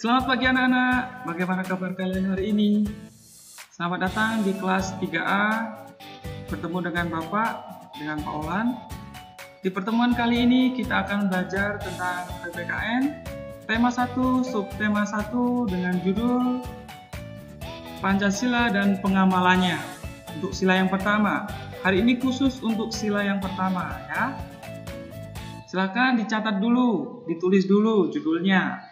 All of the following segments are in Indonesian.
Selamat pagi anak-anak, bagaimana kabar kalian hari ini? Selamat datang di kelas 3A, bertemu dengan Bapak, dengan Pak Olan. Di pertemuan kali ini kita akan belajar tentang PPKN, tema 1, subtema 1 dengan judul Pancasila dan pengamalannya. Untuk sila yang pertama, hari ini khusus untuk sila yang pertama ya. Silakan dicatat dulu, ditulis dulu judulnya.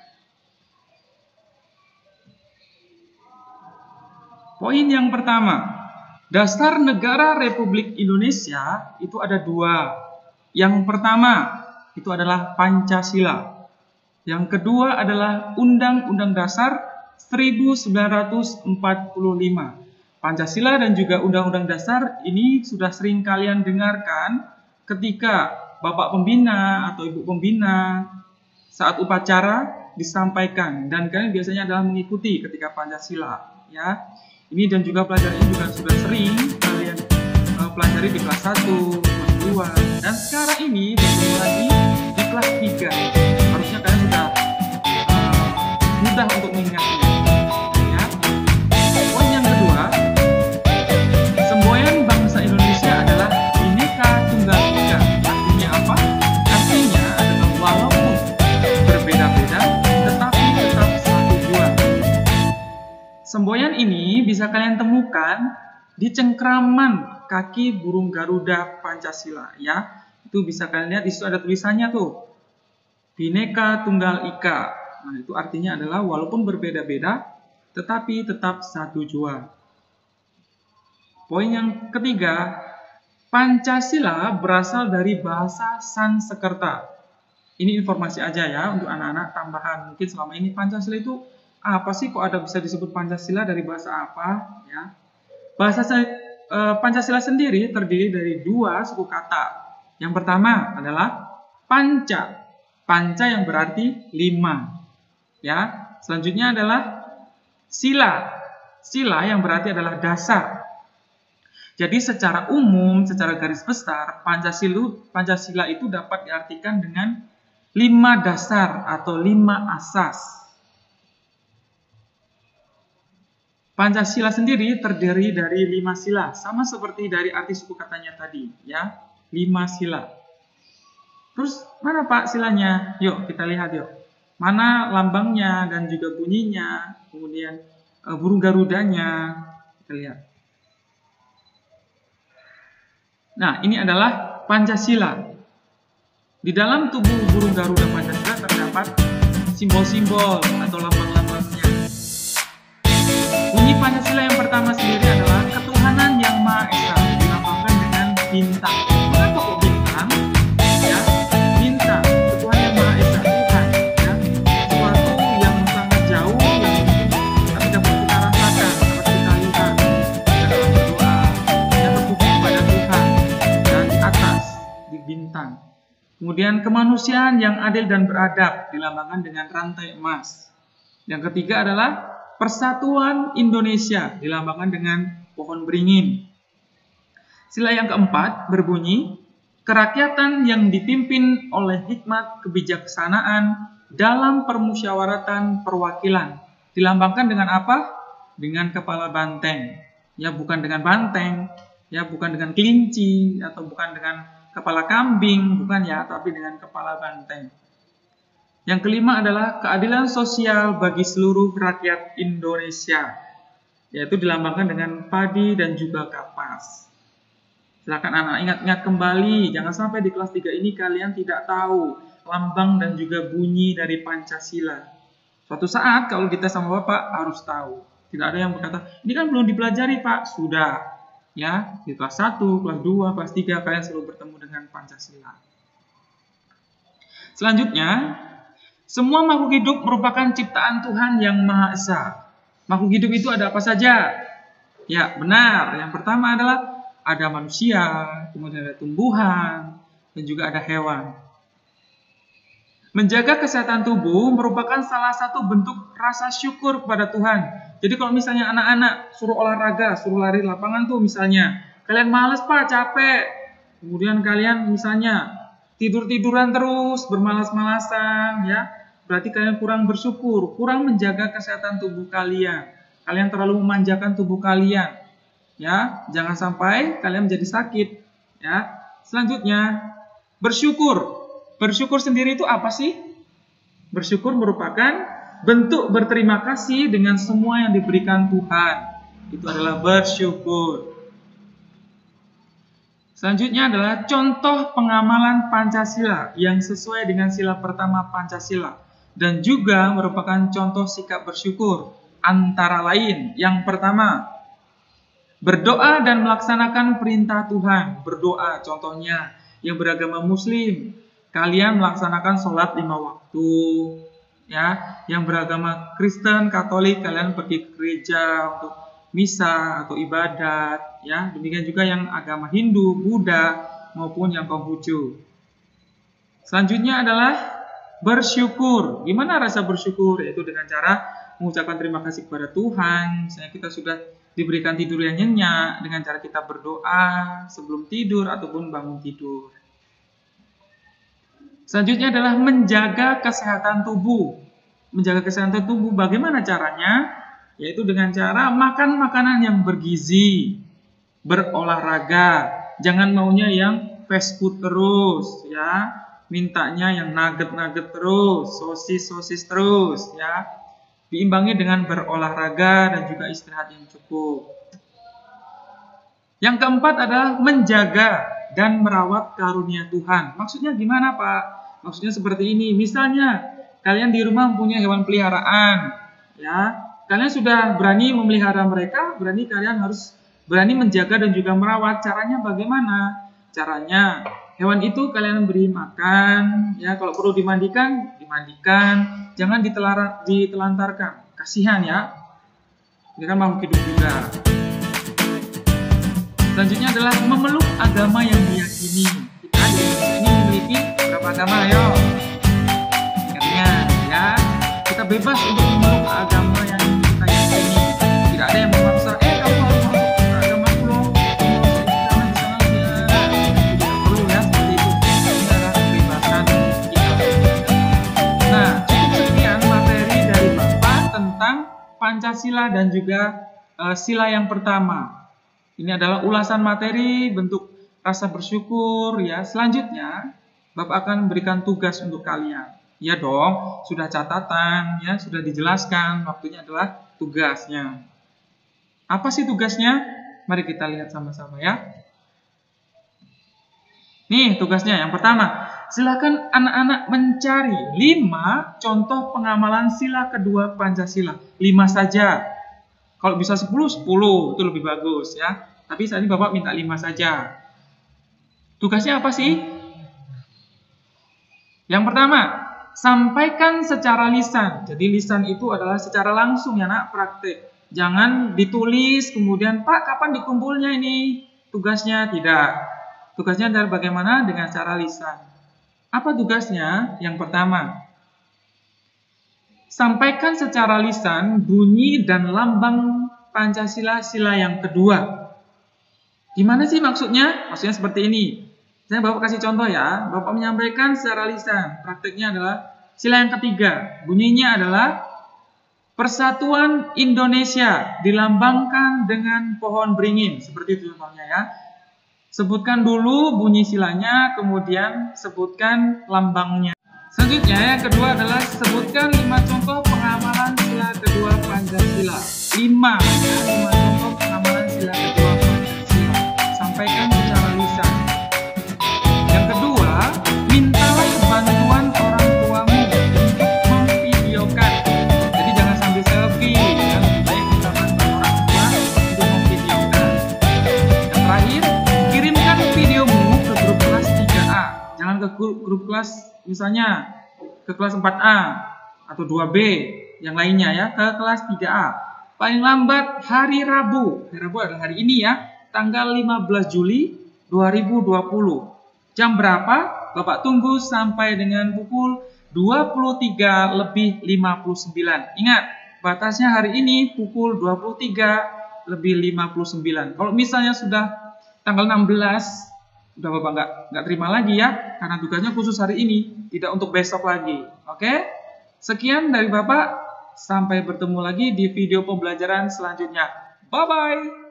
Poin yang pertama, dasar negara Republik Indonesia itu ada dua. Yang pertama itu adalah Pancasila. Yang kedua adalah Undang-Undang Dasar 1945. Pancasila dan juga Undang-Undang Dasar ini sudah sering kalian dengarkan ketika Bapak Pembina atau Ibu Pembina saat upacara disampaikan, dan kalian biasanya adalah mengikuti ketika Pancasila ya. Ini dan juga pelajaran ini juga sudah sering kalian pelajari di kelas 1, kelas 2, dan sekarang ini bertemu lagi di kelas 3. Harusnya kalian sudah mudah untuk mengingatnya ya. Poin yang kedua, semboyan bangsa Indonesia adalah Bhinneka Tunggal Ika. Artinya apa? Artinya adalah walaupun berbeda-beda tetapi tetap satu jua. Semboyan ini bisa kalian temukan di cengkraman kaki burung Garuda Pancasila ya. Itu bisa kalian lihat, di situ ada tulisannya tuh. Bhinneka Tunggal Ika. Nah, itu artinya adalah walaupun berbeda-beda tetapi tetap satu jua. Poin yang ketiga, Pancasila berasal dari bahasa Sanskerta. Ini informasi aja ya untuk anak-anak tambahan. Mungkin selama ini Pancasila itu apa sih, kok ada bisa disebut Pancasila, dari bahasa apa ya? Bahasa Pancasila sendiri terdiri dari dua suku kata. Yang pertama adalah panca. Panca yang berarti 5 ya. Selanjutnya adalah sila. Sila yang berarti adalah dasar. Jadi secara umum, secara garis besar, Pancasila itu dapat diartikan dengan 5 dasar atau 5 asas. Pancasila sendiri terdiri dari 5 sila, sama seperti dari arti suku katanya tadi, ya, 5 sila. Terus mana Pak silanya? Yuk kita lihat yuk. Mana lambangnya dan juga bunyinya, kemudian burung Garudanya, kita lihat. Nah, ini adalah Pancasila. Di dalam tubuh burung Garuda Pancasila terdapat simbol-simbol atau lambang-lambangnya. Bunyi Pancasila yang pertama sendiri adalah ketuhanan yang Maha Esa, dilambangkan dengan bintang. Mengapa kok bintang? Ya, bintang, ketuhanan yang Maha Esa, Tuhan. Ya, sesuatu yang sangat jauh yang tapi dapat kita rasakan, dapat kita lihat dalam berdoa, yang tertuju kepada Tuhan dan di atas di bintang. Kemudian kemanusiaan yang adil dan beradab, dilambangkan dengan rantai emas. Yang ketiga adalah Persatuan Indonesia, dilambangkan dengan pohon beringin. Sila yang keempat berbunyi, kerakyatan yang dipimpin oleh hikmat kebijaksanaan dalam permusyawaratan perwakilan. Dilambangkan dengan apa? Dengan kepala banteng. Ya, bukan dengan banteng, ya, bukan dengan kelinci, atau bukan dengan kepala kambing, bukan ya, tapi dengan kepala banteng. Yang kelima adalah keadilan sosial bagi seluruh rakyat Indonesia, yaitu dilambangkan dengan padi dan juga kapas. Silakan anak ingat-ingat kembali, jangan sampai di kelas 3 ini kalian tidak tahu lambang dan juga bunyi dari Pancasila. Suatu saat kalau kita sama Bapak harus tahu. Tidak ada yang berkata, ini kan belum dipelajari Pak. Sudah, ya, di kelas 1, kelas 2, kelas 3 kalian selalu bertemu dengan Pancasila. Selanjutnya, semua makhluk hidup merupakan ciptaan Tuhan yang Maha Esa. Makhluk hidup itu ada apa saja? Ya, benar. Yang pertama adalah ada manusia, kemudian ada tumbuhan, dan juga ada hewan. Menjaga kesehatan tubuh merupakan salah satu bentuk rasa syukur kepada Tuhan. Jadi kalau misalnya anak-anak suruh olahraga, suruh lari lapangan tuh misalnya, kalian males Pak, capek. Kemudian kalian misalnya tidur-tiduran terus, bermalas-malasan, ya. berarti kalian kurang bersyukur, kurang menjaga kesehatan tubuh kalian. Kalian terlalu memanjakan tubuh kalian. Ya, jangan sampai kalian menjadi sakit. Ya. Selanjutnya, bersyukur. Bersyukur sendiri itu apa sih? Bersyukur merupakan bentuk berterima kasih dengan semua yang diberikan Tuhan. Itu adalah bersyukur. Selanjutnya adalah contoh pengamalan Pancasila yang sesuai dengan sila pertama Pancasila dan juga merupakan contoh sikap bersyukur. Antara lain, yang pertama, berdoa dan melaksanakan perintah Tuhan. Berdoa contohnya yang beragama Muslim, kalian melaksanakan sholat 5 waktu. Ya, yang beragama Kristen, Katolik, kalian pergi ke gereja untuk misa atau ibadat, ya. Demikian juga yang agama Hindu, Buddha maupun yang Konghucu. Selanjutnya adalah bersyukur. Gimana rasa bersyukur? Yaitu dengan cara mengucapkan terima kasih kepada Tuhan. Misalnya kita sudah diberikan tidur yang nyenyak dengan cara kita berdoa sebelum tidur ataupun bangun tidur. Selanjutnya adalah menjaga kesehatan tubuh. Menjaga kesehatan tubuh bagaimana caranya? Yaitu dengan cara makan makanan yang bergizi, berolahraga. Jangan maunya yang fast food terus, ya. Mintanya yang nugget-nugget terus, sosis-sosis terus, ya. Diimbangi dengan berolahraga dan juga istirahat yang cukup. Yang keempat adalah menjaga dan merawat karunia Tuhan. Maksudnya gimana, Pak? Maksudnya seperti ini. Misalnya, kalian di rumah mempunyai hewan peliharaan, ya. Kalian sudah berani memelihara mereka, berani kalian harus berani menjaga dan juga merawat. Caranya bagaimana? Caranya hewan itu kalian beri makan, ya. Kalau perlu dimandikan, dimandikan. Jangan ditelantarkan. Kasihan ya. Ini kan makhluk hidup juga. Selanjutnya adalah memeluk agama yang diyakini. Kita di Indonesia ini memiliki berapa agama? Ayo. Ingat ya. Kita bebas untuk memeluk agama yang kita yakini. Tidak ada yang memaksa, kamu harus masuk agama loh. Jangan di sana ya. Tidak perlu ya seperti itu. Ini adalah kebebasan kita. Nah, cukup sekian materi dari Bapak tentang Pancasila dan juga sila yang pertama. Ini adalah ulasan materi bentuk rasa bersyukur ya. Selanjutnya, Bapak akan memberikan tugas untuk kalian. Ya dong, sudah catatan, ya sudah dijelaskan. Waktunya adalah tugasnya. Apa sih tugasnya? Mari kita lihat sama-sama ya. Nih tugasnya yang pertama. Silakan anak-anak mencari 5 contoh pengamalan sila kedua Pancasila. 5 saja. Kalau bisa 10 itu lebih bagus ya. Tapi saat ini Bapak minta 5 saja. Tugasnya apa sih? Yang pertama, sampaikan secara lisan. Jadi lisan itu adalah secara langsung ya nak, praktik. Jangan ditulis kemudian, Pak kapan dikumpulnya ini? Tugasnya tidak. Tugasnya adalah bagaimana dengan cara lisan. Apa tugasnya? Yang pertama, sampaikan secara lisan bunyi dan lambang Pancasila sila yang kedua. Gimana sih maksudnya? Maksudnya seperti ini. Saya Bapak kasih contoh ya. Bapak menyampaikan secara lisan. Praktiknya adalah sila yang ketiga. Bunyinya adalah Persatuan Indonesia dilambangkan dengan pohon beringin. Seperti itu contohnya ya. Sebutkan dulu bunyi silanya, kemudian sebutkan lambangnya. Selanjutnya yang kedua adalah sebutkan 5 contoh pengamalan sila kedua Pancasila. 5 contoh pengamalan sila kedua Pancasila. Sampaikan secara lisan. Yang kedua, mintalah bantuan orang tuamu untuk memvideokan. Jadi jangan sambil selfie, ya. Lebih baik minta bantuan orang tua untuk memvideokan. Yang terakhir, kirimkan videomu ke grup kelas 3A. Jangan ke grup kelas misalnya ke kelas 4A atau 2B yang lainnya ya, ke kelas 3A. Paling lambat hari Rabu. Hari Rabu adalah hari ini ya, tanggal 15 Juli 2020. Jam berapa? Bapak tunggu sampai dengan pukul 23:59. Ingat, batasnya hari ini pukul 23:59. Kalau misalnya sudah tanggal 16, udah Bapak nggak terima lagi ya, karena tugasnya khusus hari ini, tidak untuk besok lagi. Oke? Sekian dari Bapak, sampai bertemu lagi di video pembelajaran selanjutnya. Bye-bye!